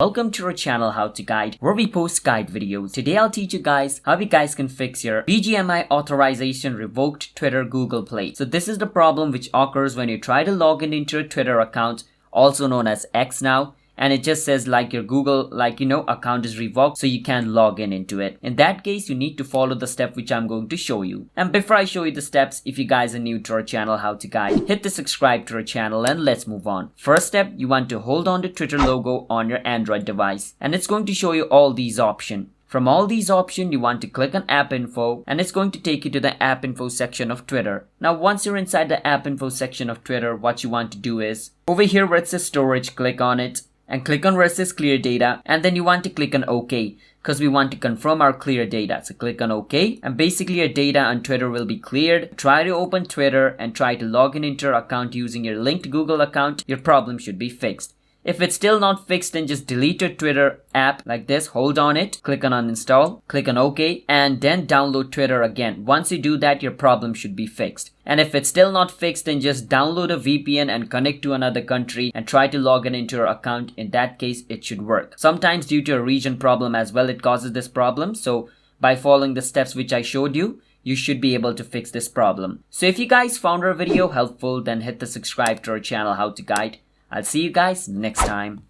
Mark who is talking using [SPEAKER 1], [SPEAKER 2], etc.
[SPEAKER 1] Welcome to our channel How to Guide, where we post guide videos. Today I'll teach you guys how you guys can fix your BGMI authorization revoked Twitter Google Play. So this is the problem which occurs when you try to log in into your Twitter account, also known as X now, and it just says like your Google account is revoked, so you can't log in into it. In that case, you need to follow the step which I'm going to show you. And before I show you the steps, if you guys are new to our channel How to Guide, hit the subscribe to our channel and let's move on. First step, you want to hold on to Twitter logo on your Android device, and it's going to show you all these options. From all these options, you want to click on App Info, and it's going to take you to the App Info section of Twitter. Now, once you're inside the App Info section of Twitter, what you want to do is, over here where it says Storage, click on it, and click on where it says Clear Data, and then you want to click on OK, because we want to confirm our clear data. So click on OK, and basically your data on Twitter will be cleared. Try to open Twitter and try to log in into your account using your linked Google account. Your problem should be fixed. If it's still not fixed, then just delete your Twitter app like this, hold on it, click on uninstall, click on OK, and then download Twitter again. Once you do that, your problem should be fixed. And if it's still not fixed, then just download a VPN and connect to another country and try to log in into your account. In that case, it should work. Sometimes due to a region problem as well, it causes this problem. So by following the steps which I showed you, you should be able to fix this problem. So if you guys found our video helpful, then hit the subscribe to our channel How to Guide. I'll see you guys next time.